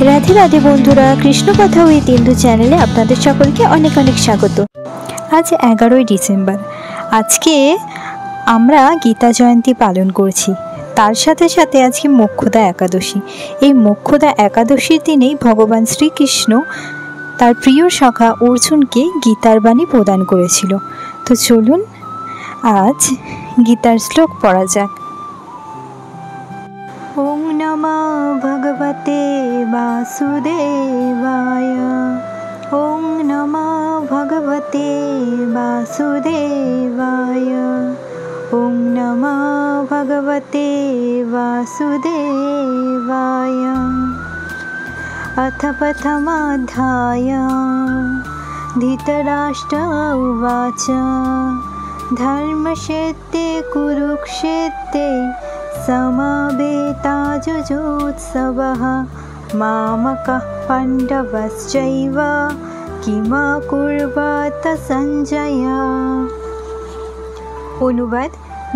রাধে রাধে বন্ধুরা, কৃষ্ণ কথা উইথ ইন্দু চ্যানেলে আপনাদের সকলকে অনেক অনেক স্বাগত। আজ 11ই ডিসেম্বর। আজকে আমরা গীতা জয়ন্তী পালন করছি। তার সাথে সাথে আজকে মোক্ষদা একাদশী। এই মোক্ষদা একাদশীর দিনেই ভগবান শ্রীকৃষ্ণ তার প্রিয় সখা অর্জুনকে গীতার বাণী প্রদান করেছিল। তো চলুন আজ গীতার শ্লোক পড়া যাক। ওম নমঃ ভগবতে বাসুদেবায়। ওম নমঃ ভগবতে বাসুদেবায়। ওম নমঃ ভগবতে বাসুদেবায়। अथ प्रथमाध्याय। धृतराष्ट्र उवाच धर्मक्षेत्रे कुरुक्षेत्रे समवेताजुजुत्सवः मामकः पाण्डवश्चैव किमकुर्वत সঞ্জয়। অনুবাদ: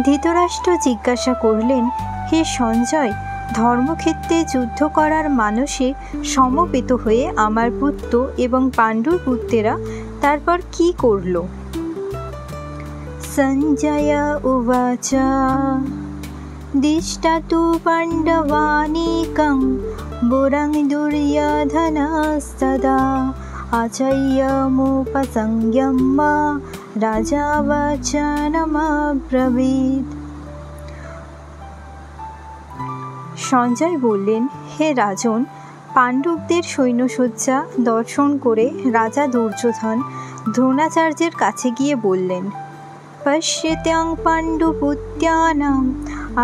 ধৃতরাষ্ট্র জিজ্ঞাসা করলেন, হে সঞ্জয়, ধর্মক্ষেত্রে যুদ্ধ করার মানসে সমবেত হয়ে আমার পুত্র এবং পাণ্ডুর পুত্রেরা তারপর কি করল? সঞ্জয় উবাচ দৃষ্টা তু পাণ্ডবানীকং বুরং দুর্যোধনস্তদা আচর্যমুপসংযম্য রাজা বচনমব্রবীৎ। সঞ্জয় বললেন, হে রাজন, পাণ্ডবদের সৈন্যসজ্জা দর্শন করে রাজা দুর্যোধন দ্রোণাচার্যের কাছে গিয়ে বললেন, পশ্যত্যং পাণ্ডুপুত্রাণাম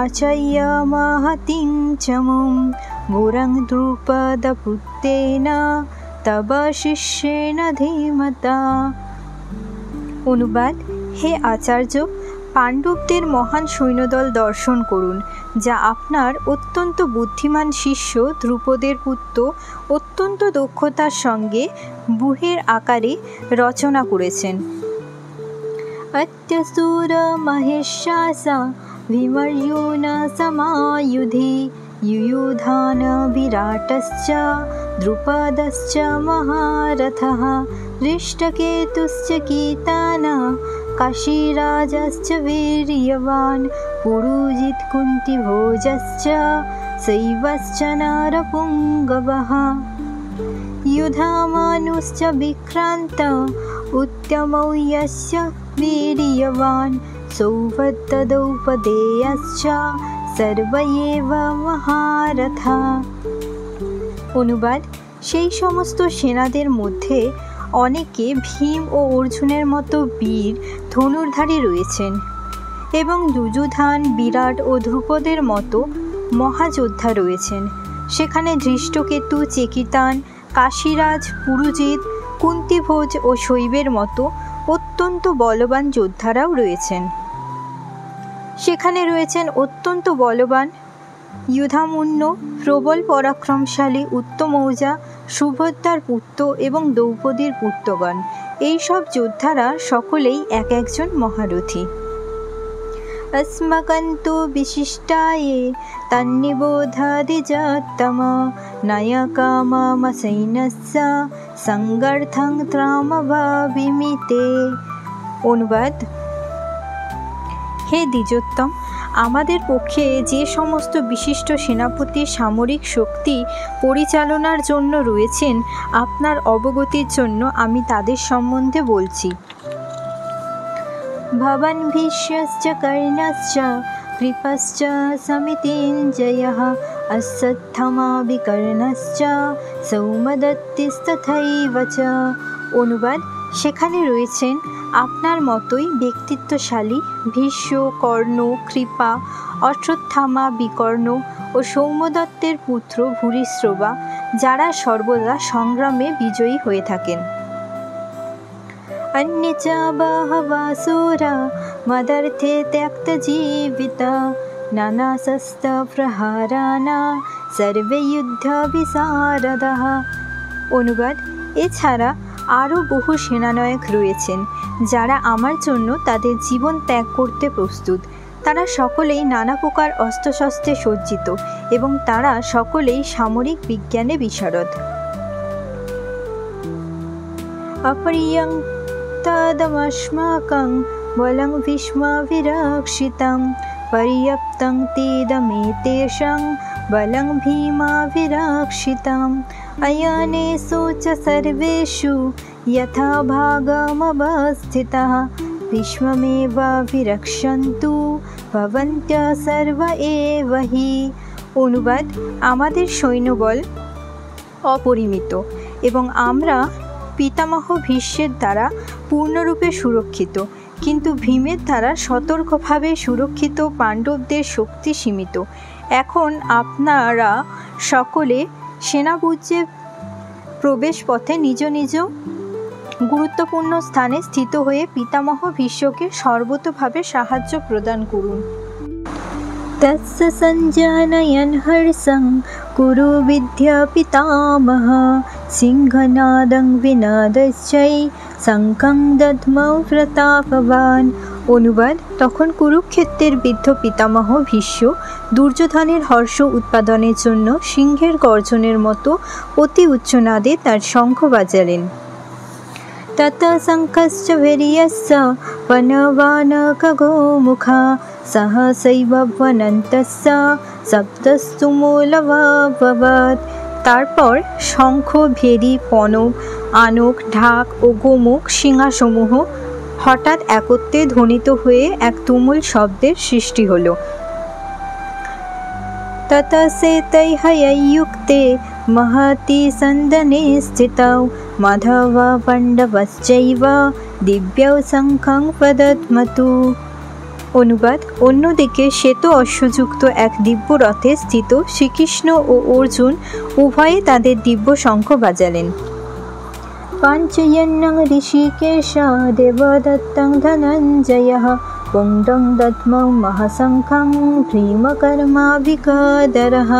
আচর্যমহতিং চমুং বুরং দ্রুপদপুত্রেণ তব শিষ্যেন ধীমতা। অনুবাদ: হে আচার্য, পাণ্ডবদের মহান সৈন্যদল দর্শন করুন, যা আপনার অত্যন্ত বুদ্ধিমান শিষ্য ধ্রুপদের পুত্র অত্যন্ত দক্ষতার সঙ্গে ব্যূহের আকারে রচনা করেছেন। অত্যসুর মহেশাসা ভীমার্জুন সমায়ুধি युयुधान विराटश्च द्रुपदश्च महारथः हृष्टकेतुश्च कीताना काशीराजश्च वीर्यवान् पुरुजित् कुन्तिभोजश्च शैवश्च नरपुङ्गवः युधामानुश्च विक्रान्त उत्तमौ यस्य वीर्यवान् सौभद्रद्रौपदेयश्च সর্বৈব মহারথা। অনুবাদ: সেই সমস্ত সেনাদের মধ্যে অনেকে ভীম ও অর্জুনের মতো বীর ধনুর্ধারী রয়েছেন এবং যুযুধান, বিরাট ও ধ্রুপদের মতো মহাযোদ্ধা রয়েছেন। সেখানে ধৃষ্টকেতু, চেকিতান, কাশীরাজ, পুরুজিৎ, কুন্তিভোজ ও শৈবের মতো অত্যন্ত বলবান যোদ্ধারাও রয়েছেন। সেখানে রয়েছেন অত্যন্ত বলবান ইউধামন্য, প্রবল পরাক্রমশালী উত্তমৌজা, সুভদ্রার পুত্র এবং দ্রৌপদীর পুত্রগণ। এই সব যোদ্ধারা সকলেই এক একজন মহারথী। अस्मकन्तु विशिष्टाये तन्निबोधादिजोत्तम नायका मम सैन्यस्य संगर्थं त्रामभाविमिते। অনুবাদ: হে দ্বিজোত্তম, আমাদের পক্ষে যে সমস্ত বিশিষ্ট সেনাপতি সামরিক শক্তি পরিচালনার জন্য রয়েছেন, আপনার অবগতির জন্য আমি তাদের সম্বন্ধে বলছি। ভবান ভীষ্মশ্চ কর্ণশ্চ কৃপশ্চ সমিতিঞ্জয়ঃ অশ্বত্থামা বিকর্ণশ্চ সৌমদত্তিস্তথৈব চ। অনুবাদ: সেখানে রয়েছেন আপনার মতোই ব্যক্তিত্বশালী ভীষ্ম, কর্ণ, কৃপা, অশ্বত্থামা, বিকর্ণ ও সৌমদত্তের পুত্র ভূরিশ্রবা, যারা সর্বদা সংগ্রামে বিজয়ী হয়ে থাকেন। अन्ये च बहवोऽसुरा मदर्थे त्यक्तजीविता नानाशस्त्रप्रहाराणां सर्वे युद्धविशारदाः। অনুবাদ: এছাড়া আরও বহু সেনানায়ক রয়েছেন যারা আমার জন্য তাদের জীবন ত্যাগ করতে প্রস্তুত। তারা সকলেই নানা প্রকার অস্ত্রশস্ত্রে সজ্জিত এবং তারা সকলেই সামরিক বিজ্ঞানে বিশারদ। অপরিয়ং তদমস্মাকং বলং ভীষ্মাভিরক্ষিতং পর্যাপ্তং তেদমেতেষাং বলং ভীমাভিরক্ষিতং অয়নেষু চ সর্বেষু যথা ভাগমবস্থিতঃ ভীষ্মমেবাভিরক্ষन्तু ভবন্ত্যঃ সর্ব এব হি। অনুবাদ: আমাদের সৈন্যবল অপরিমিত এবং আমরা পিতামহ ভীষ্মের দ্বারা পূর্ণরূপে সুরক্ষিত, কিন্তু ভীমের দ্বারা সতর্কভাবে সুরক্ষিত পাণ্ডবদের শক্তি সীমিত। এখন আপনারা সকলে সেনাপুঞ্জের প্রবেশ পথে নিজ নিজ গুরুত্বপূর্ণ স্থানে স্থিত হয়ে পিতামহ ভীষ্মকে সর্বতোভাবে সাহায্য প্রদান করুন। তস্য সঞ্জানয়ন হর্ষং কুরু বিদ্যা পিতামহ সিংহনাদং বিনাদশ্চৈ শঙ্খং দধ্মৌ প্রতাপবান। অনুবাদ: তখন কুরুক্ষেত্রের বৃদ্ধ পিতামহ ভীষ্ম দুর্যোধনের হর্ষ উৎপাদনের জন্য সিংহের গর্জনের মতো অতি উচ্চনাদে তার শঙ্খ বাজালেন। তত শঙ্খশ্চ বীর্যস্য পনবানকগোমুখা সহসৈব বনন্তস্য সপ্তস্তু মূলমভবৎ। তারপর শঙ্খ, ভেরি, পনব, আনক, ঢাক ও গোমুখ সিংহাসমূহ হঠাৎ একত্রে ধ্বনিত হয়ে এক তুমুল শব্দের সৃষ্টি হল। ততসেতৈহয়ৈর্যুক্তে মহতি সন্দনে স্থিতৌ মাধব পাণ্ডবশ্চৈব দিব্যৌ শঙ্খং প্রদধ্মতু। অনুবাদ: অন্যদিকে শ্বেত অশ্বযুক্ত এক দিব্য রথে স্থিত শ্রীকৃষ্ণ ও অর্জুন উভয়ে তাদের দিব্য শঙ্খ বাজালেন। পাঞ্চজন্যং ঋষিকেশ দেবদত্তং ধনঞ্জয়ঃ পুণ্ডং দধ্মৌ মহাশঙ্খং ভীমকর্মাভিকদরঃ।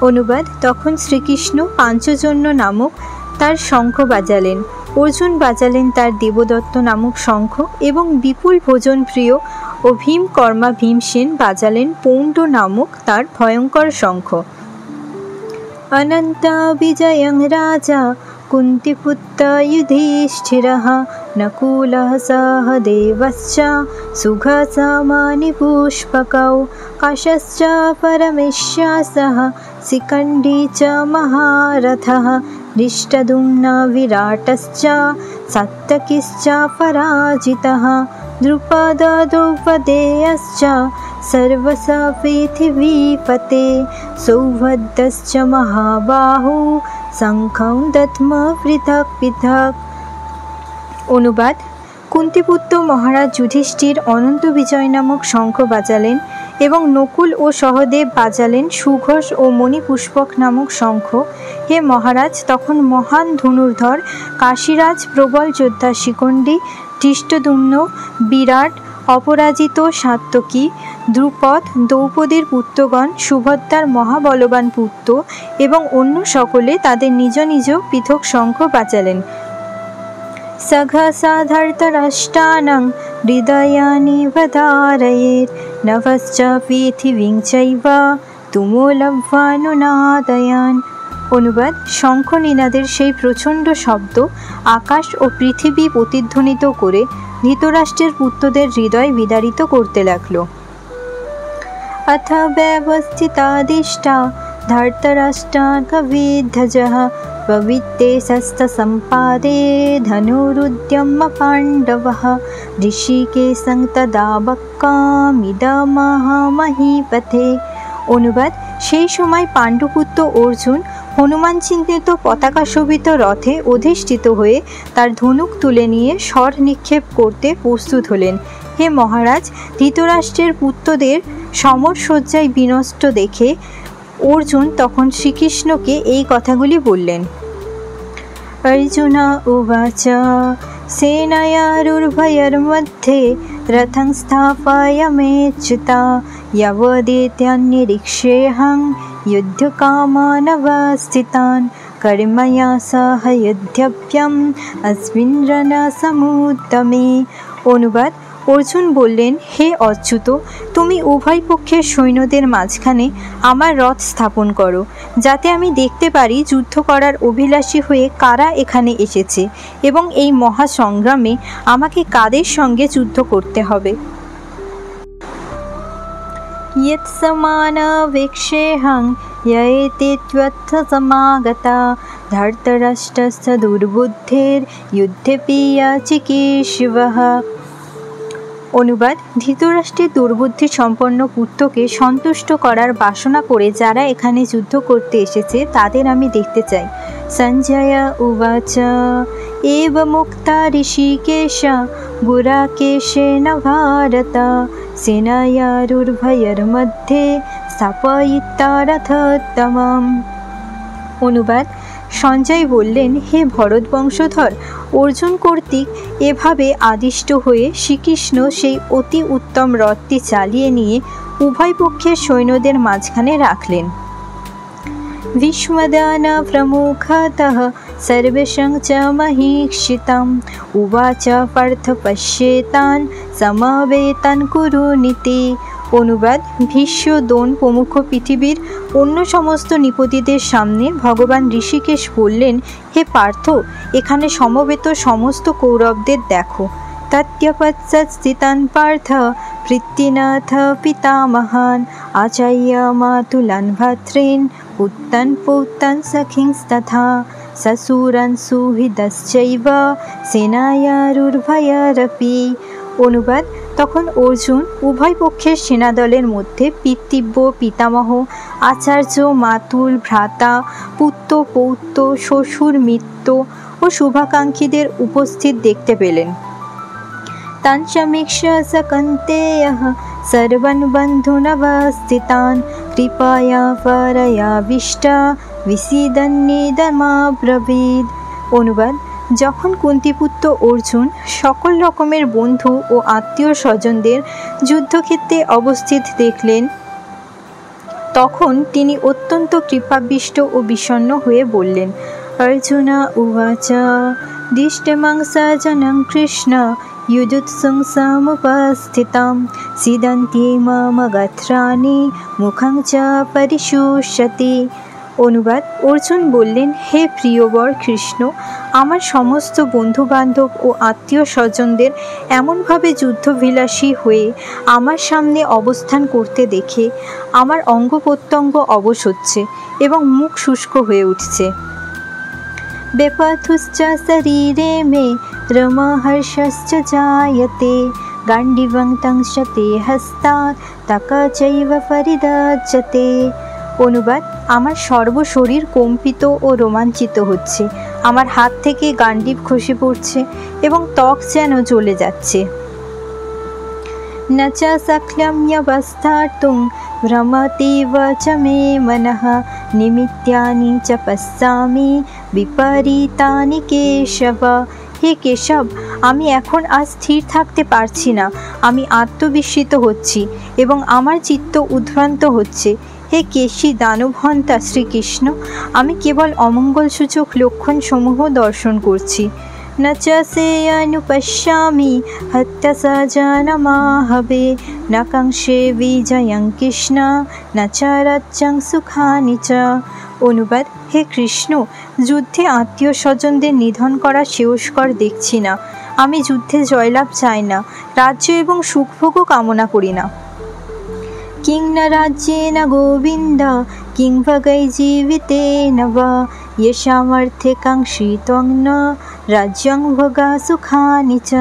অনুবাদ: তখন শ্রীকৃষ্ণ পাঞ্চজন্য নামক তার শঙ্খ বাজালেন, অর্জুন বাজালেন তার দেবদত্ত নামক শঙ্খ এবং বিপুল ভোজন প্রিয় ও ভীমকর্মা ভীমসেন বাজালেন পৌণ্ড নামক তার ভয়ঙ্কর শঙ্খ। অনন্ত বিজয়ং রাজা কুন্তিপুত্র যুধিষ্ঠিরঃ নকুলঃ সহদেবশ্চ সুঘসমানি পুষ্পকৌ কাশশ্চ পরমেশ্যাসঃ শিখण्डी च महारथः धृष्टद्युम्न विराटश्च सात्यकिश्च पराजितः द्रुपद द्रौपदेयश्च सर्वश पृथिवीपते सौभद्रश्च महाबाहु शङ्खं दध्म पृथक् पृथक्। অনুবাদ: কুন্তিপুত্র মহারাজ যুধিষ্ঠির অনন্ত বিজয় নামক শঙ্খ বাজালেন এবং নকুল ও সহদেব বাজালেন সুঘোষ ও মণিপুষ্পক নামক শঙ্খ। হে মহারাজ, তখন মহান ধনুর্ধর কাশীরাজ, প্রবল যোদ্ধা শিখণ্ডী, ধৃষ্টদ্যুম্ন, বিরাট, অপরাজিত সাত্যকী, দ্রুপদ, দ্রৌপদীর পুত্রগণ, সুভদ্রার মহাবলবান পুত্র এবং অন্য সকলে তাদের নিজ নিজ পৃথক শঙ্খ বাজালেন। সঘসা ধৃতরাষ্ট্রাণাং হৃদয়ানি বধারয়েৎ নভশ্চ পৃথিবীং চৈব তুমুলভ্যানুনাদয়ান। অনুবাদ: শঙ্খ নিনাদের সেই প্রচণ্ড শব্দ আকাশ ও পৃথিবী প্রতিধ্বনিত করে ধৃতরাষ্ট্রের পুত্রদের হৃদয় বিদারিত করতে লাগল। অথ ব্যবস্থিতাদিষ্টা ধৃতরাষ্ট্রাঙ্গবিদ্ধজঃ পবিত্রে শস্ত্র সম্পাদে ধনুরুদ্যম্য পাণ্ডবঃ ঋষিকেশং তদা বক্কামিদমহামহীপথে। অনুবাদ: সেই সময় পাণ্ডুপুত্র অর্জুন হনুমান চিহ্নিত পতাকা শোভিত রথে অধিষ্ঠিত হয়ে তার ধনুক তুলে নিয়ে স্বর নিক্ষেপ করতে প্রস্তুত হলেন। হে মহারাজ, ধৃতরাষ্ট্রের পুত্রদের সমরসজ্জায় বিনষ্ট দেখে অর্জুন তখন শ্রীকৃষ্ণকে এই কথাগুলি বললেন। অর্জুন উবাচ সেনায়ারুর্ভয়োর্মধ্যে রথং স্থাপয়ামেচ্যুতা यवदेत्यान्निरीक्षेऽहं युद्धकामानवस्थितान् कर्मया सह युद्धव्यम् अस्मिन् रणसमुद्यमे। অনুবাদ: অর্জুন বললেন, হে অচ্যুত, তুমি উভয় পক্ষের সৈন্যদের মাঝখানে আমার রথ স্থাপন করো, যাতে আমি দেখতে পারি যুদ্ধ করার অভিলাষী হয়ে কারা এখানে এসেছে এবং এই মহাসংগ্রামে আমাকে কাদের সঙ্গে যুদ্ধ করতে হবে। यत्समानवेक्षेऽहं ययेते त्वत्समागता धर्तराष्ट्रस्य दुर्बुद्धेर्युद्धेऽपि याचिकेशिवः। অনুবাদ: ধৃতরাষ্ট্রের দুর্বুদ্ধি সম্পন্ন পুত্রকে সন্তুষ্ট করার বাসনা করে যারা এখানে যুদ্ধ করতে এসেছে তাদের আমি দেখতে চাই। সঞ্জয় উবাচ এবমুক্তা ঋষিকেশ গুরাকেশেন ভারত সেনায়ারুর্ভয়োর্মধ্যে স্থাপয়িত্বা রথোত্তমম। অনুবাদ: সঞ্জয় বললেন, হে ভরত বংশধর, অর্জুন কর্তৃক এভাবে আদিষ্ট হয়ে শ্রীকৃষ্ণ সেই অতি উত্তম রথটি চালিয়ে নিয়ে উভয় পক্ষের সৈন্যদের মাঝখানে রাখলেন। ভীষ্মদান প্রমুখতঃ সর্বেষাং চ মহীক্ষিতাম উবাচ পার্থ পশ্যেতান সমবেতান কুরুনীতি। অনুবাদ: ভীষ্ম, দ্রোণ প্রমুখ পৃথিবীর অন্য সমস্ত নৃপতিদের সামনে ভগবান ঋষিকেশ বললেন, হে পার্থ, এখানে সমবেত সমস্ত কৌরবদের দেখো। তত্যপশ্চাৎ পার্থ পৃথ্বীনাথ পিতামহান আচার্য মাতুলান ভ্রাতॄন পুত্রান পৌত্রান সখিংস্তথা শ্বশুরান সুহৃদশ্চৈব সেনায়ারুর্ভয়োরপি। অনুবাদ: তখন অর্জুন উভয় পক্ষের সেনাদলের মধ্যে পিতৃব্য, পিতামহ, আচার্য, মাতুল, ভ্রাতা, পুত্র, পৌত্র, শ্বশুর, মিত্র ও শুভাকাঙ্ক্ষীদের উপস্থিত দেখতে পেলেন। তান সমীক্ষ্য স কৌন্তেয়ঃ সর্বান বন্ধূনবস্থিতান কৃপয়া পরয়াবিষ্টা বিসীদন্নিদমাব্রবীদ। অনুবাদ: যখন কুন্তিপুত্র অর্জুন সকল রকমের বন্ধু ও আত্মীয় স্বজনদের যুদ্ধক্ষেত্রে অবস্থিত দেখলেন, তখন তিনি অত্যন্ত কৃপাবিষ্ট ও বিষণ্ণ হয়ে বললেন। অর্জুন উবাচ দৃষ্টমাং সজনং কৃষ্ণ युजुत्सुं समुपस्थितं सीदन्ति मम गात्राणि मुखं च परिशुष्यति। অনুবাদ: অর্জুন বললেন, হে প্রিয়বর কৃষ্ণ, আমার সমস্ত বন্ধুবান্ধব ও আত্মীয় স্বজনদের এমনভাবে যুদ্ধবিলাসী হয়ে আমার সামনে অবস্থান করতে দেখে আমার অঙ্গ প্রত্যঙ্গ অবশ হচ্ছে এবং মুখ শুষ্ক হয়ে উঠছে। বেপথুশ্চ শরীরে মে রমহর্ষশ্চ জায়তে গান্ডীবং তংশতে হস্তাৎ তকা চৈব পরিদচ্যতে। অনুবাদ: আমার সর্বশরীর কম্পিত ও রোমাঞ্চিত হচ্ছে, আমার হাত থেকে গান্ডীব খসে পড়ছে এবং ত্বক যেন জ্বলে যাচ্ছে। न च शक्यम्यवस्थातुं भ्रमतीव च मे मनः निमित्तानि च पश्यामि विपरीतानि केशव। হে কেশব, আমি এখন আর স্থির থাকতে পারছি না, আমি আত্মবিস্মিত হচ্ছি এবং আমার চিত্ত উদ্ভ্রান্ত হচ্ছে। হে কেশী দানবহন্তা শ্রীকৃষ্ণ, আমি কেবল অমঙ্গলসূচক লক্ষণসমূহ দর্শন করছি। न च सेयनुपश्यामि हत्य सजनमाहवे न कांक्षे विजयं কৃষ্ণ न च राज्यं सुखानि च। অনুবাদ: হে কৃষ্ণ, যুদ্ধে আত্মীয় স্বজনদের নিধন করা শ্রেয়স্কর দেখছি না। আমি যুদ্ধে জয়লাভ চাই না, রাজ্য এবং সুখভোগও কামনা করি না। কিং ন রাজ্যেন গোবিন্দ কিং ভগৈ জীবিতেন বা येषामर्थे कांक्षी त्वं न राज्यं भोगा सुखानि च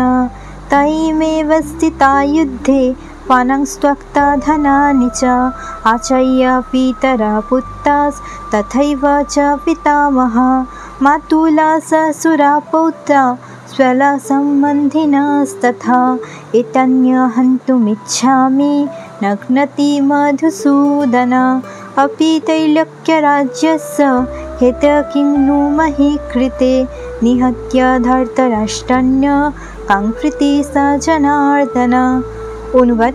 तयैमेव स्थिता युद्धे पानांस्त्वक्ता धनानि च आचर्य पितरा पुत्रास्तथैव च पितामहा मातुला ससुरा पौत्रा स्वला सम्बन्धिनस्तथा एतन्यहन्तुमिच्छामि नघ्नति मधुसूदन अपि त्रैलोक्यराज्यस्य हेतः किं नु मही कृते निहत्य धर्तराष्ट्रस्य काङ्कृति स जनार्दन। অনুবাদ: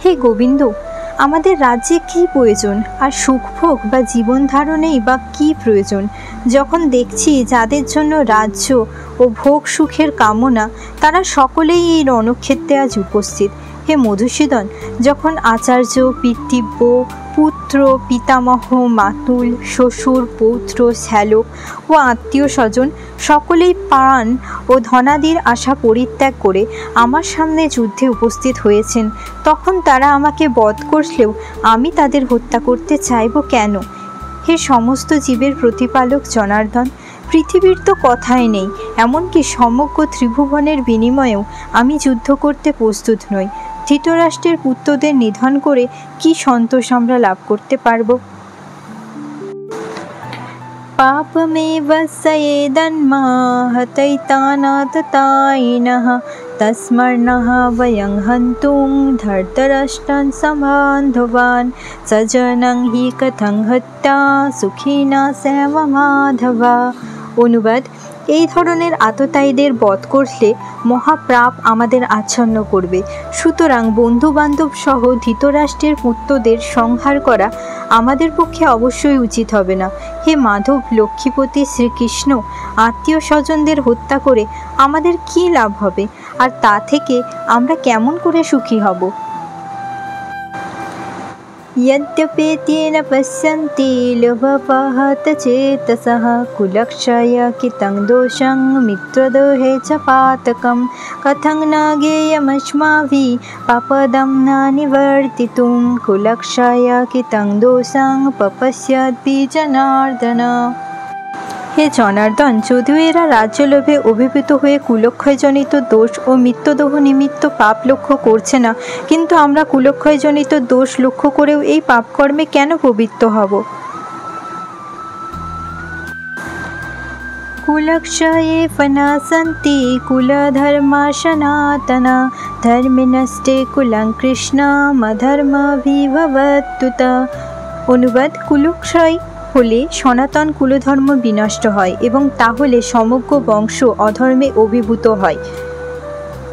হে গোবিন্দ, আমাদের রাজ্যে কী প্রয়োজন, আর সুখভোগ বা জীবন ধারণেই বা কী প্রয়োজন, যখন দেখছি যাদের জন্য রাজ্য ও ভোগ সুখের কামনা, তারা সকলেই এই রণক্ষেত্রে আজ উপস্থিত। হে মধুসূদন, যখন আচার্য, পিতৃব্য, পুত্র, পিতামহ, মাতুল, শ্বশুর, পৌত্র, শ্যালক ও আত্মীয় স্বজন সকলেই প্রাণ ও ধনাদির আশা পরিত্যাগ করে আমার সামনে যুদ্ধে উপস্থিত হয়েছেন, তখন তারা আমাকে বধ করলেও আমি তাদের হত্যা করতে চাইব কেন? হে সমস্ত জীবের প্রতিপালক জনার্দন, পৃথিবীর তো কথাই নেই, এমনকি সমগ্র ত্রিভুবনের বিনিময়েও আমি যুদ্ধ করতে প্রস্তুত নই। ধৃতরাষ্ট্রের পুত্রদের নিধন করে কি সন্তোষ আমরা লাভ করতে পারব? পাপমেব সয়েদন্মা হতৈতানাততায়িনঃ তস্মর্ণঃ বয়ং হন্তুং ধর্তরাষ্ট্রান সমান্ধবান সজনং হি কথং হত্যা সুখিনা সেব মাধবা। অনুবাদ: এই ধরনের আততায়ীদের বধ করলে মহাপাপ আমাদের আচ্ছন্ন করবে, সুতরাং বন্ধুবান্ধব সহ ধৃতরাষ্ট্রের পুত্রদের সংহার করা আমাদের পক্ষে অবশ্যই উচিত হবে না। হে মাধব, লক্ষ্মীপতি শ্রীকৃষ্ণ, আত্মীয় স্বজনদের হত্যা করে আমাদের কী লাভ হবে, আর তা থেকে আমরা কেমন করে সুখী হব? यद्यपेते न पश्यन्ति लोभपहतचेतसः कुलक्षय कृतं दोषं मित्रद्रोहे च पातकं कथं न ज्ञेयमस्माभिः पापदं न निवर्तितुं कुलक्षय कृतं दोषं पपश्यद्भि जनार्दन। হে জনার্দন, যদিও এরা রাজ্যলোভে অভিভূত হয়ে কুলক্ষয়জনিত দোষ ও মৃত্যুদোহ নিমিত্ত পাপ লক্ষ্য করছে না, কিন্তু আমরা কুলক্ষয়জনিত দোষ লক্ষ্য করেও এই পাপকর্মে কেন প্রবৃত্ত হব? কুলক্ষয়ে ফনাসন্তি কুলধর্মা সনাতনা ধর্মে নষ্টে কুলং কৃষ্ণম অধর্মভিভবত্যুত। অনুবাদ: কুলক্ষয় হলে সনাতন কুলধর্ম বিনষ্ট হয় এবং তাহলে সমগ্র বংশ অধর্মে অভিভূত হয়।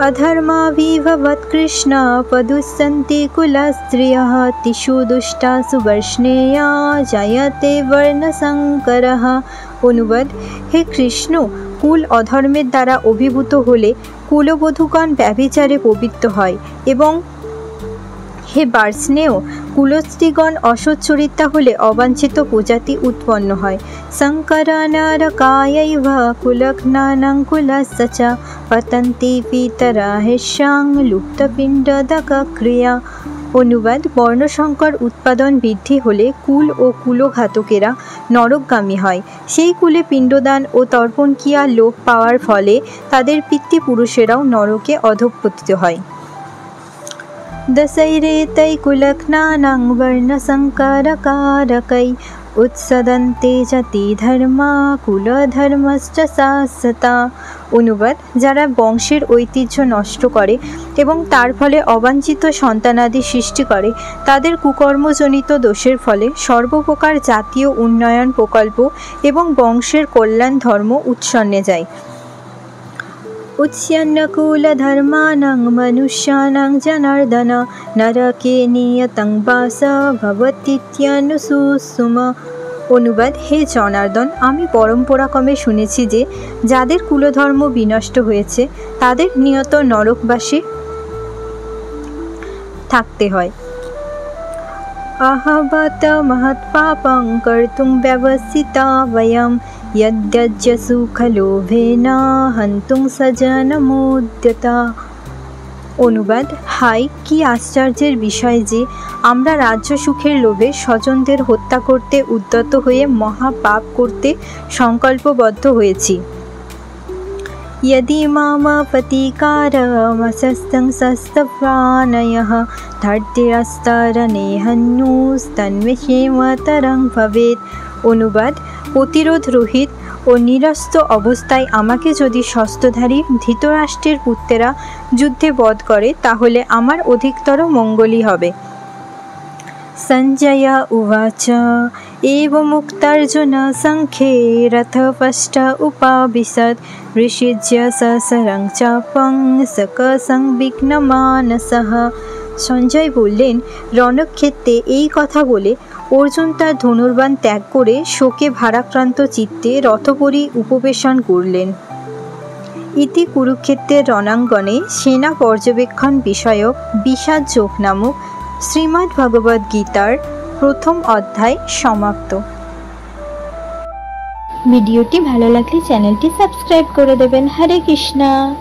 অধর্মাভিভবৎ কৃষ্ণ পদুসন্তি কুলস্ত্রিয়ঃ তিষু দুষ্টাসু বর্ষ্ণেয়া জায়তে বর্ণসঙ্করঃ। অনুবাদ: হে কৃষ্ণ, কুল অধর্মের দ্বারা অভিভূত হলে কুলবধূগণ ব্যভিচারে প্রবৃত্ত হয়, এবং হে বার্ষ্ণেয়, কুলস্ত্রীগণ অসচ্চরিত্রা হলে অবাঞ্ছিত প্রজাতি উৎপন্ন হয়। শঙ্করানারকায়ৈব কুলঘ্নানাং কুলস্য চ পতন্তি পিতরা হেষ্যাং লুপ্তপিণ্ডদকক্রিয়া। অনুবাদ: বর্ণসংকর উৎপাদন বৃদ্ধি হলে কুল ও কুলঘাতকেরা নরকগামী হয়। সেই কুলে পিণ্ডদান ও তর্পণক্রিয়া লোপ পাওয়ার ফলে তাদের পিতৃপুরুষেরাও নরকে অধঃপতিত হয়। दशैरेतै कुलघ्नानां वर्णसंकरकारकै উৎসদন্তে জাতি ধর্মা কুলধর্মশ্চ শাশ্বতা। অনুবাদ: যারা বংশের ঐতিহ্য নষ্ট করে এবং তার ফলে অবাঞ্ছিত সন্তানাদি সৃষ্টি করে, তাদের কুকর্মজনিত দোষের ফলে সর্বপ্রকার জাতীয় উন্নয়ন প্রকল্প এবং বংশের কল্যাণ ধর্ম উৎসন্নে যায়। উৎস্যন্নকুলধর্মাণাং মনুষ্যাণাং জনার্দন নরকে নিয়তং বাস ভবতীত্যনুশুশুম। অনুবাদ: হে জনার্দন, আমি পরম্পরাক্রমে শুনেছি যে যাদের কুলধর্ম বিনষ্ট হয়েছে তাদের নিয়ত নরকবাসে থাকতে হয়। আহবত মহৎপাপং কর্তুং ব্যবসিতা বয়ম यद्यज्यसु खलोभेन हन्तुं सजनमुद्यता। অনুবাদ: হায়, কি আশ্চর্যের বিষয় যে আমরা রাজ্য সুখের লোভে স্বজনদের হত্যা করতে উদ্যত হয়ে মহাপাপ করতে সংকল্পবদ্ধ হয়েছি। यदि माम प्रतिकारमशस्तं शस्त्रप्राणयः धर्तिरस्तरणे हन्युस्तन्मेषेमतरं भवेत्। অনুবাদ: প্রতিরোধ রহিত ও নিরস্ত্র অবস্থায় আমাকে যদি শস্ত্রধারী ধৃতরাষ্ট্রের পুত্রেরা যুদ্ধে বধ করে তাহলে আমার অধিকতর মঙ্গলই হবে। সঞ্জয় উবাচ एवमुक्तार्जुन सङ्ख्ये रथपष्ट उपाविशत् ऋषिज्य ससरं चापं सकसंविघ्नमानसः। সঞ্জয় বললেন, রণক্ষেত্রে এই কথা বলে অর্জুন তার ধনুর্বাণ ত্যাগ করে শোকে ভারাক্রান্ত চিত্তে রথপরি উপবেশন করলেন। ইতি কুরুক্ষেত্রের রণাঙ্গনে সেনা পর্যবেক্ষণ বিষয়ক বিষাদ যোগ নামক শ্রীমদ্ ভগবদ্ গীতার প্রথম অধ্যায় সমাপ্ত। ভিডিওটি ভালো লাগলে চ্যানেলটি সাবস্ক্রাইব করে দেবেন। হরে কৃষ্ণা।